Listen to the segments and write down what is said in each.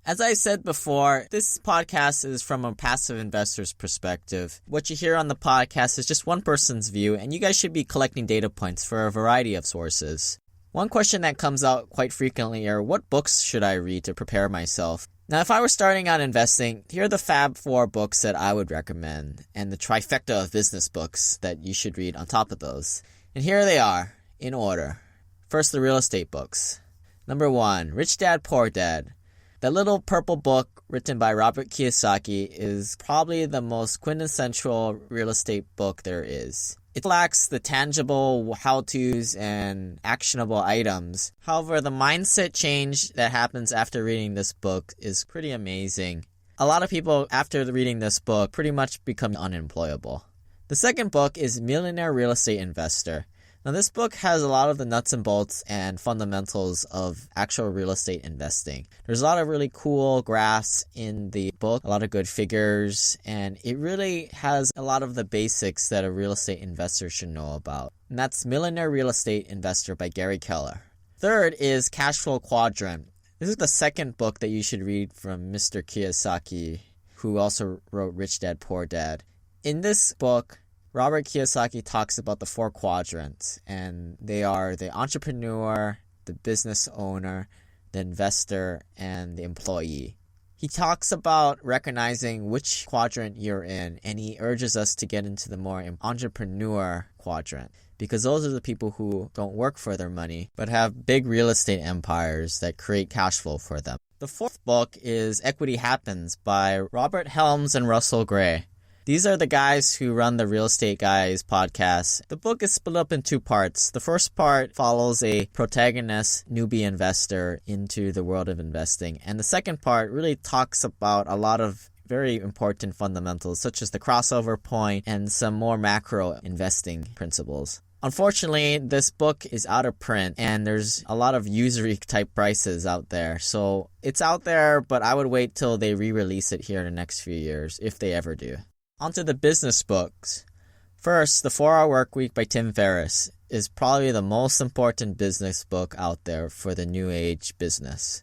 As I said before, this podcast is from a passive investor's perspective. What you hear on the podcast is just one person's view, and you guys should be collecting data points for a variety of sources. One question that comes out quite frequently are, what books should I read to prepare myself? Now, if I were starting out investing, here are the Fab 4 books that I would recommend, and the trifecta of business books that you should read on top of those. And here they are, in order. First, the real estate books. Number 1, Rich Dad, Poor Dad. That little purple book written by Robert Kiyosaki is probably the most quintessential real estate book there is. It lacks the tangible how-tos and actionable items. However, the mindset change that happens after reading this book is pretty amazing. A lot of people, after reading this book, pretty much become unemployable. The second book is Millionaire Real Estate Investor. Now, this book has a lot of the nuts and bolts and fundamentals of actual real estate investing. There's a lot of really cool graphs in the book, a lot of good figures, and it really has a lot of the basics that a real estate investor should know about. And that's Millionaire Real Estate Investor by Gary Keller. Third is Cash Flow Quadrant. This is the second book that you should read from Mr. Kiyosaki, who also wrote Rich Dad, Poor Dad. In this book, Robert Kiyosaki talks about the 4 quadrants, and they are the entrepreneur, the business owner, the investor, and the employee. He talks about recognizing which quadrant you're in, and he urges us to get into the more entrepreneur quadrant, because those are the people who don't work for their money, but have big real estate empires that create cash flow for them. The fourth book is Equity Happens by Robert Helms and Russell Gray. These are the guys who run the Real Estate Guys podcast. The book is split up in 2 parts. The first part follows a protagonist newbie investor into the world of investing. And the second part really talks about a lot of very important fundamentals, such as the crossover point and some more macro investing principles. Unfortunately, this book is out of print and there's a lot of usury type prices out there. So it's out there, but I would wait till they re-release it here in the next few years, if they ever do. Onto the business books. First, The 4-Hour Workweek by Tim Ferriss is probably the most important business book out there for the new age business.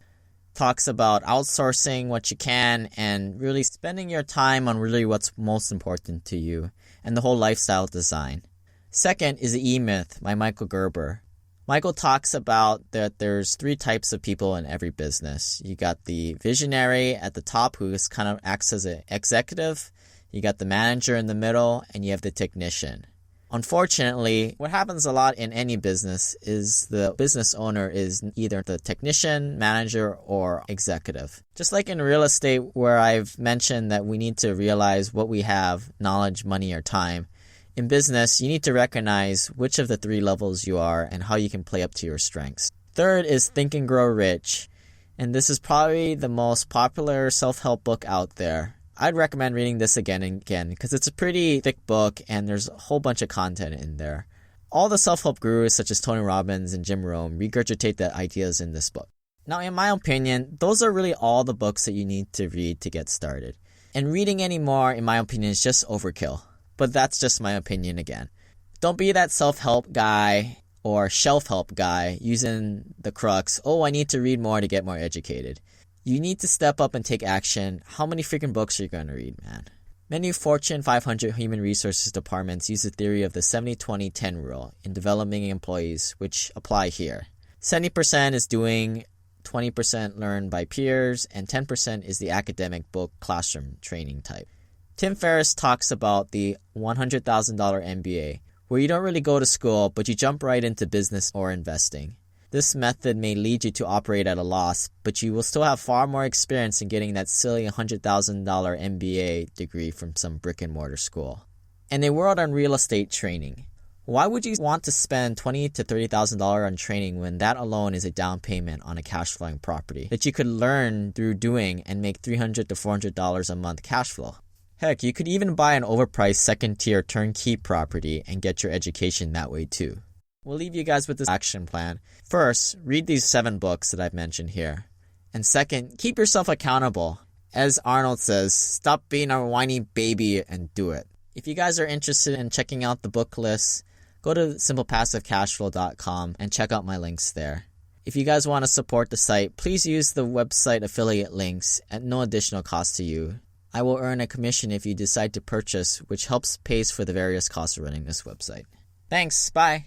Talks about outsourcing what you can and really spending your time on really what's most important to you and the whole lifestyle design. Second is The E-Myth by Michael Gerber. Michael talks about that there's 3 types of people in every business. You got the visionary at the top who just kind of acts as an executive. You got the manager in the middle, and you have the technician. Unfortunately, what happens a lot in any business is the business owner is either the technician, manager, or executive. Just like in real estate, where I've mentioned that we need to realize what we have, knowledge, money, or time. In business, you need to recognize which of the 3 levels you are and how you can play up to your strengths. Third is Think and Grow Rich, and this is probably the most popular self-help book out there. I'd recommend reading this again and again because it's a pretty thick book and there's a whole bunch of content in there. All the self-help gurus such as Tony Robbins and Jim Rohn regurgitate the ideas in this book. Now, in my opinion, those are really all the books that you need to read to get started. And reading any more, in my opinion, is just overkill. But that's just my opinion again. Don't be that self-help guy or shelf-help guy using the crux, I need to read more to get more educated. You need to step up and take action. How many freaking books are you going to read, man? Many Fortune 500 human resources departments use the theory of the 70-20-10 rule in developing employees, which apply here. 70% is doing, 20% learned by peers, and 10% is the academic book classroom training type. Tim Ferriss talks about the $100,000 MBA, where you don't really go to school, but you jump right into business or investing. This method may lead you to operate at a loss, but you will still have far more experience in getting that silly $100,000 MBA degree from some brick-and-mortar school. And a word on real estate training. Why would you want to spend $20,000 to $30,000 on training when that alone is a down payment on a cash-flowing property that you could learn through doing and make $300 to $400 a month cash flow? Heck, you could even buy an overpriced second-tier turnkey property and get your education that way too. We'll leave you guys with this action plan. First, read these 7 books that I've mentioned here. And second, keep yourself accountable. As Arnold says, stop being a whiny baby and do it. If you guys are interested in checking out the book list, go to simplepassivecashflow.com and check out my links there. If you guys want to support the site, please use the website affiliate links at no additional cost to you. I will earn a commission if you decide to purchase, which helps pays for the various costs of running this website. Thanks, bye!